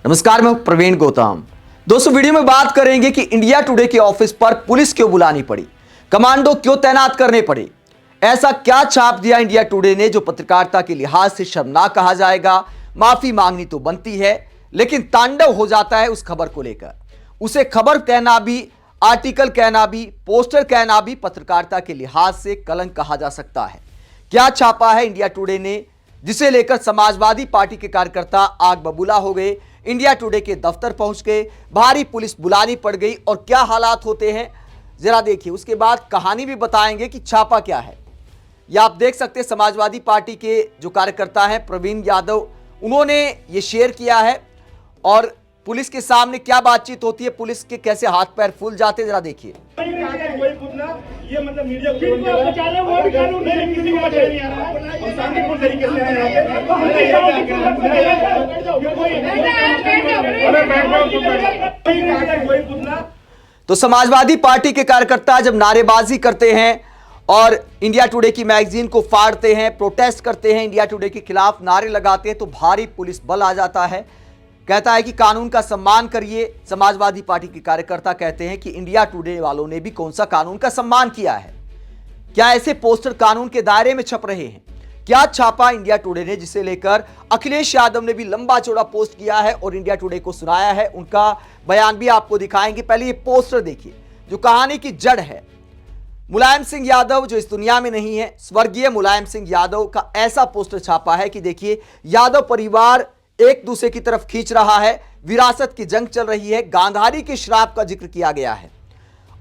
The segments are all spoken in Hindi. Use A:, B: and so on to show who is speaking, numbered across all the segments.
A: नमस्कार, मैं प्रवीण गौतम। दोस्तों, वीडियो में बात करेंगे कि इंडिया टुडे के ऑफिस पर पुलिस क्यों बुलानी पड़ी, कमांडो क्यों तैनात करने पड़े, ऐसा क्या छाप दिया इंडिया टुडे ने जो पत्रकारिता के लिहाज से शर्मनाक कहा जाएगा। माफी मांगनी तो बनती है, लेकिन तांडव हो जाता है उस खबर को लेकर। उसे खबर कहना भी, आर्टिकल कहना भी, पोस्टर कहना भी पत्रकारिता के लिहाज से कलंक कहा जा सकता है। क्या छापा है इंडिया टुडे ने जिसे लेकर समाजवादी पार्टी के कार्यकर्ता आग बबूला हो गए, इंडिया टुडे के दफ्तर पहुंच गए, भारी पुलिस बुलानी पड़ गई और क्या हालात होते हैं जरा देखिए। उसके बाद कहानी भी बताएंगे कि छापा क्या है। यह आप देख सकते हैं, समाजवादी पार्टी के जो कार्यकर्ता हैं प्रवीण यादव, उन्होंने ये शेयर किया है और पुलिस के सामने क्या बातचीत होती है, पुलिस के कैसे हाथ पैर फूल जाते हैं, जरा देखिए।
B: ये मतलब मीडिया को बचा रहे वोट कानून नहीं, किसी को बचा नहीं आ रहा है। हम शांतिपूर्ण तरीके से आए यहाँ पे।
A: तो समाजवादी पार्टी के कार्यकर्ता जब नारेबाजी करते हैं और इंडिया टुडे की मैगजीन को फाड़ते हैं, प्रोटेस्ट करते हैं, इंडिया टुडे के खिलाफ नारे लगाते हैं, तो भारी पुलिस बल आ जाता है। कहता है कि कानून का सम्मान करिए। समाजवादी पार्टी के कार्यकर्ता कहते हैं कि इंडिया टुडे वालों ने भी कौन सा कानून का सम्मान किया है। क्या ऐसे पोस्टर कानून के दायरे में छप रहे हैं? क्या छापा इंडिया टुडे ने जिसे लेकर अखिलेश यादव ने भी लंबा चौड़ा पोस्ट किया है और इंडिया टुडे को सुनाया है। उनका बयान भी आपको दिखाएंगे। पहले ये पोस्टर देखिए जो कहानी की जड़ है। मुलायम सिंह यादव जो इस दुनिया में नहीं है, स्वर्गीय मुलायम सिंह यादव का ऐसा पोस्टर छापा है कि देखिए, यादव परिवार एक दूसरे की तरफ खींच रहा है, विरासत की जंग चल रही है, गांधारी के श्राप का जिक्र किया गया है।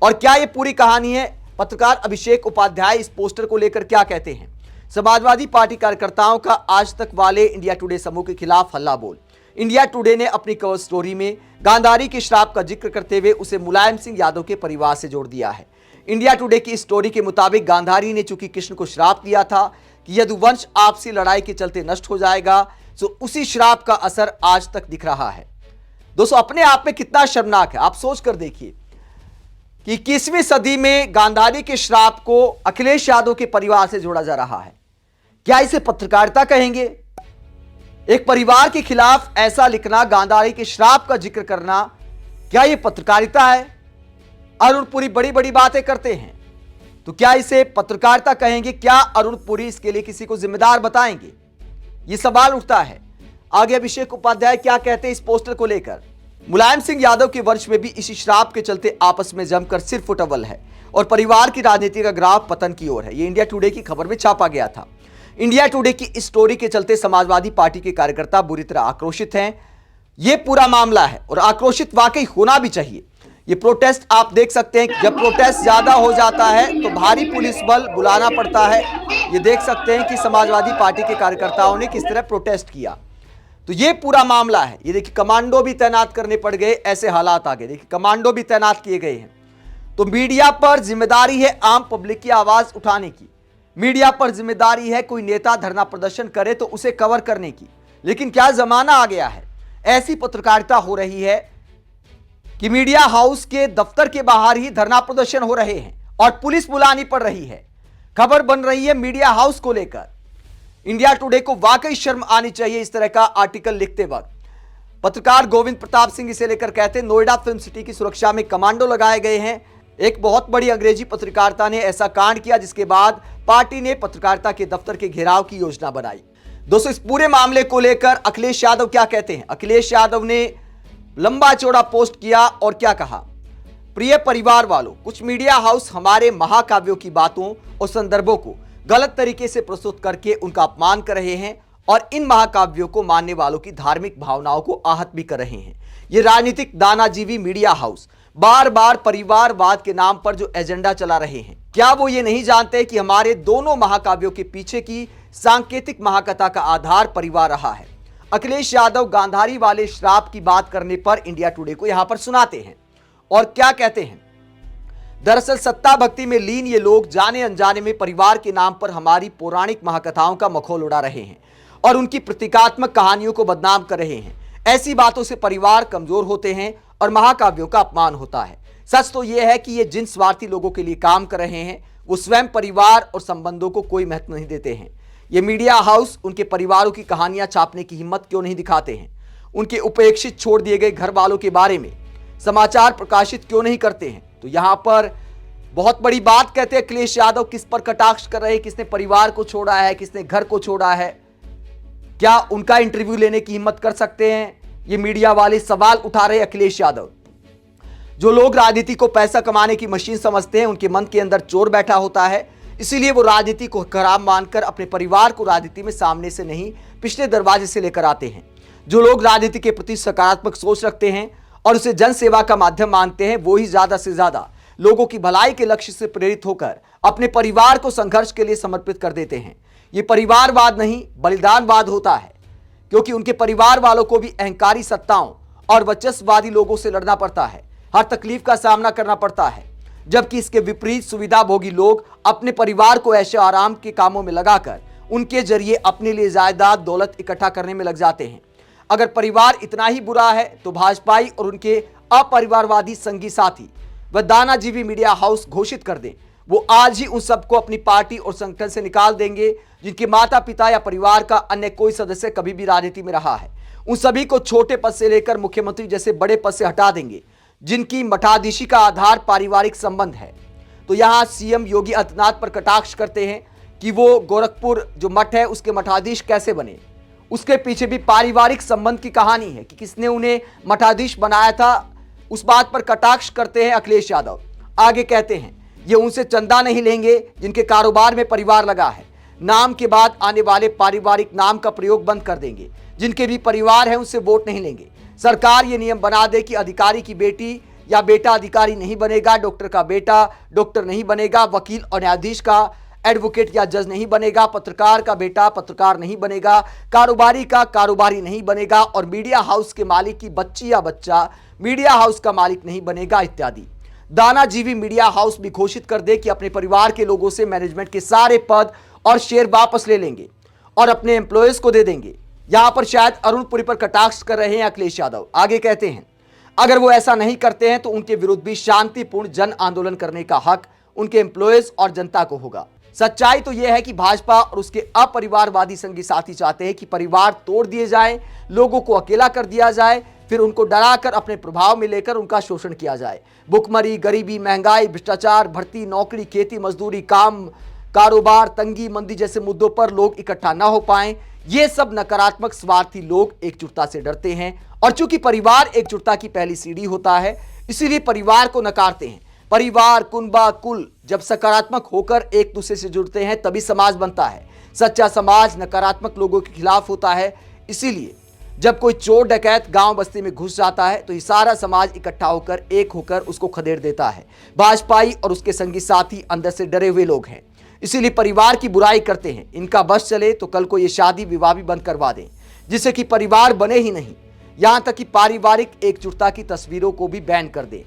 A: और क्या यह पूरी कहानी है? पत्रकार अभिषेक उपाध्याय इस पोस्टर को लेकर क्या कहते हैं? समाजवादी पार्टी कार्यकर्ताओं का आज तक वाले इंडिया टुडे समूह के खिलाफ हल्ला बोल। इंडिया टुडे ने अपनी कवर स्टोरी में गांधारी के श्राप का जिक्र करते हुए उसे मुलायम सिंह यादव के परिवार से जोड़ दिया है। इंडिया टुडे की स्टोरी के मुताबिक गांधारी ने चूंकि कृष्ण को श्राप दिया था कि यदुवंश आपसी लड़ाई के चलते नष्ट हो जाएगा, तो उसी श्राप का असर आज तक दिख रहा है। दोस्तों, अपने आप में कितना शर्मनाक है, आप सोच कर देखिए कि 21वीं सदी में गांधारी के श्राप को अखिलेश यादव के परिवार से जोड़ा जा रहा है। क्या इसे पत्रकारिता कहेंगे? एक परिवार के खिलाफ ऐसा लिखना, गांधारी के श्राप का जिक्र करना, क्या यह पत्रकारिता है? अरुण पुरी बड़ी बड़ी बातें करते हैं, तो क्या इसे पत्रकारिता कहेंगे? क्या अरुण पुरी इसके लिए किसी को जिम्मेदार बताएंगे? यह सवाल उठता है। आगे अभिषेक उपाध्याय क्या कहते हैं इस पोस्टर को लेकर? मुलायम सिंह यादव के वंश में भी इसी श्राप के चलते आपस में जमकर सिर फुटअव्वल है और परिवार की राजनीति का ग्राफ पतन की ओर है। यह इंडिया टुडे की खबर में छापा गया था। इंडिया टुडे की इस स्टोरी के चलते समाजवादी पार्टी के कार्यकर्ता बुरी तरह आक्रोशित हैं। यह पूरा मामला है और आक्रोशित वाकई होना भी चाहिए। ये प्रोटेस्ट आप देख सकते हैं, जब प्रोटेस्ट ज्यादा हो जाता है तो भारी पुलिस बल बुलाना पड़ता है। ये देख सकते हैं कि समाजवादी पार्टी के कार्यकर्ताओं ने किस तरह प्रोटेस्ट किया। तो ये पूरा मामला है। ये देखिए, कमांडो भी तैनात करने पड़ गए, ऐसे हालात आ गए। देखिए, कमांडो भी तैनात किए गए हैं। तो मीडिया पर जिम्मेदारी है आम पब्लिक की आवाज उठाने की। मीडिया पर जिम्मेदारी है कोई नेता धरना प्रदर्शन करे तो उसे कवर करने की। लेकिन क्या जमाना आ गया है, ऐसी पत्रकारिता हो रही है कि मीडिया हाउस के दफ्तर के बाहर ही धरना प्रदर्शन हो रहे हैं और पुलिस बुलानी पड़ रही है। खबर बन रही है मीडिया हाउस को लेकर। इंडिया टुडे को वाकई शर्म आनी चाहिए इस तरह का आर्टिकल लिखते वक्त। पत्रकार गोविंद प्रताप सिंह इसे लेकर कहते हैं, नोएडा फिल्म सिटी की सुरक्षा में कमांडो लगाए गए हैं। एक बहुत बड़ी अंग्रेजी पत्रकारिता ने ऐसा कांड किया जिसके बाद पार्टी ने पत्रकारिता के दफ्तर के घेराव की योजना बनाई। दोस्तों, इस पूरे मामले को लेकर अखिलेश यादव क्या कहते हैं? अखिलेश यादव ने लंबा चौड़ा पोस्ट किया और क्या कहा? प्रिय परिवार वालों, कुछ मीडिया हाउस हमारे महाकाव्यों की बातों और संदर्भों को गलत तरीके से प्रस्तुत करके उनका अपमान कर रहे हैं और इन महाकाव्यों को मानने वालों की धार्मिक भावनाओं को आहत भी कर रहे हैं। ये राजनीतिक दानाजीवी मीडिया हाउस बार बार परिवारवाद के नाम पर जो एजेंडा चला रहे हैं, क्या वो ये नहीं जानते कि हमारे दोनों महाकाव्यों के पीछे की सांकेतिक महाकथा का आधार परिवार रहा है? अखिलेश यादव गांधारी वाले श्राप की बात करने पर इंडिया टुडे को यहां पर सुनाते हैं और क्या कहते हैं? दरअसल सत्ता भक्ति में लीन ये लोग जाने अनजाने में परिवार के नाम पर हमारी पौराणिक महाकथाओं का मखौल उड़ा रहे हैं और उनकी प्रतीकात्मक कहानियों को बदनाम कर रहे हैं। ऐसी बातों से परिवार कमजोर होते हैं और महाकाव्यों का अपमान होता है। सच तो यह है कि ये जिन स्वार्थी लोगों के लिए काम कर रहे हैं वो स्वयं परिवार और संबंधों को कोई महत्व नहीं देते हैं। ये मीडिया हाउस उनके परिवारों की कहानियां छापने की हिम्मत क्यों नहीं दिखाते हैं? उनके उपेक्षित छोड़ दिए गए घर वालों के बारे में समाचार प्रकाशित क्यों नहीं करते हैं? तो यहां पर बहुत बड़ी बात कहते हैं अखिलेश यादव। किस पर कटाक्ष कर रहे हैं? किसने परिवार को छोड़ा है, किसने घर को छोड़ा है? क्या उनका इंटरव्यू लेने की हिम्मत कर सकते हैं? ये मीडिया वाले सवाल उठा रहे अखिलेश यादव। जो लोग राजनीति को पैसा कमाने की मशीन समझते हैं, उनके मन के अंदर चोर बैठा होता है, इसीलिए वो राजनीति को खराब मानकर अपने परिवार को राजनीति में सामने से नहीं पिछले दरवाजे से लेकर आते हैं। जो लोग राजनीति के प्रति सकारात्मक सोच रखते हैं और उसे जन सेवा का माध्यम मानते हैं, वो ही ज्यादा से ज्यादा लोगों की भलाई के लक्ष्य से प्रेरित होकर अपने परिवार को संघर्ष के लिए समर्पित कर देते हैं। ये परिवारवाद नहीं, बलिदानवाद होता है, क्योंकि उनके परिवार वालों को भी अहंकारी सत्ताओं और वर्चस्ववादी लोगों से लड़ना पड़ता है, हर तकलीफ का सामना करना पड़ता है, जबकि इसके विपरीत सुविधाभोगी लोग अपने परिवार को ऐशो आराम के कामों में लगाकर उनके जरिए अपने लिए जायदाद दौलत इकट्ठा करने में लग जाते हैं। अगर परिवार इतना ही बुरा है तो भाजपाई और उनके अपरिवारवादी संगी साथी व दानाजीवी मीडिया हाउस घोषित कर दें। वो आज ही उन सबको अपनी पार्टी और संगठन से निकाल देंगे जिनके माता पिता या परिवार का अन्य कोई सदस्य कभी भी राजनीति में रहा है। उन सभी को छोटे पद से लेकर मुख्यमंत्री जैसे बड़े पद से हटा देंगे, जिनकी मठाधीशी का आधार पारिवारिक संबंध है। तो यहां सीएम योगी आदित्यनाथ पर कटाक्ष करते हैं कि वो गोरखपुर जो मठ है उसके मठाधीश कैसे बने। उसके पीछे भी पारिवारिक संबंध की कहानी है कि किसने उन्हें मठाधीश बनाया था, उस बात पर कटाक्ष करते हैं अखिलेश यादव। आगे कहते हैं ये उनसे चंदा नहीं लेंगे जिनके कारोबार में परिवार लगा है। नाम के बाद आने वाले पारिवारिक नाम का प्रयोग बंद कर देंगे। जिनके भी परिवार है उनसे वोट नहीं लेंगे। सरकार ये नियम बना दे कि अधिकारी की बेटी या बेटा अधिकारी नहीं बनेगा, डॉक्टर का बेटा डॉक्टर नहीं बनेगा, वकील और न्यायाधीश का एडवोकेट या जज नहीं बनेगा, पत्रकार का बेटा पत्रकार नहीं बनेगा, कारोबारी का कारोबारी नहीं बनेगा और मीडिया हाउस के मालिक की बच्ची या बच्चा मीडिया हाउस का मालिक नहीं बनेगा इत्यादि। दानाजीवी मीडिया हाउस भी घोषित कर दे कि अपने परिवार के लोगों से मैनेजमेंट के सारे पद और शेयर वापस ले लेंगे और अपने एम्प्लॉयज को दे देंगे। यहां पर शायद अरुण पुरी पर कटाक्ष कर रहे हैं अखिलेश यादव। आगे कहते हैं अगर वो ऐसा नहीं करते हैं तो उनके विरुद्ध भी शांतिपूर्ण जन आंदोलन करने का हक उनके एम्प्लॉयज और जनता को होगा। सच्चाई तो यह है कि भाजपा और उसके अपरिवारवादी संगी साथी चाहते हैं कि परिवार तोड़ दिए जाए, लोगों को अकेला कर दिया जाए, फिर उनको डराकर अपने प्रभाव में लेकर उनका शोषण किया जाए। भुखमरी, गरीबी, महंगाई, भ्रष्टाचार, भर्ती, नौकरी, खेती, मजदूरी, काम, कारोबार, तंगी, मंदी जैसे मुद्दों पर लोग इकट्ठा न हो पाएं। ये सब नकारात्मक स्वार्थी लोग एकजुटता से डरते हैं और चूंकि परिवार एकजुटता की पहली सीढ़ी होता है, इसीलिए परिवार को नकारते हैं। परिवार, कुनबा, कुल जब सकारात्मक होकर एक दूसरे से जुड़ते हैं तभी समाज बनता है। सच्चा समाज नकारात्मक लोगों के खिलाफ होता है। इसीलिए जब कोई चोर डकैत गांव बस्ती में घुस जाता है तो ये सारा समाज इकट्ठा होकर एक होकर उसको खदेड़ देता है। भाजपाई और उसके संगी साथी अंदर से डरे हुए लोग हैं, इसीलिए परिवार की बुराई करते हैं। इनका बस चले तो कल को ये शादी विवाह भी बंद करवा दें, जिससे कि परिवार बने ही नहीं, यहां तक कि पारिवारिक एकजुटता की तस्वीरों को भी बैन कर दें।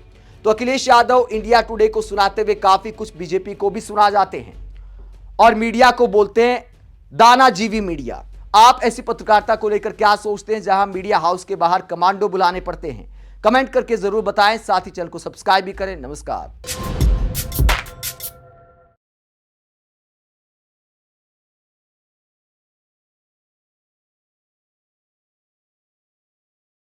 A: तो अखिलेश यादव इंडिया टुडे को सुनाते हुए काफी कुछ बीजेपी को भी सुना जाते हैं और मीडिया को बोलते हैं दानाजीवी मीडिया। आप ऐसी पत्रकारिता को लेकर क्या सोचते हैं जहां मीडिया हाउस के बाहर कमांडो बुलाने पड़ते हैं? कमेंट करके जरूर बताएं। साथ ही चैनल को सब्सक्राइब भी करें। नमस्कार।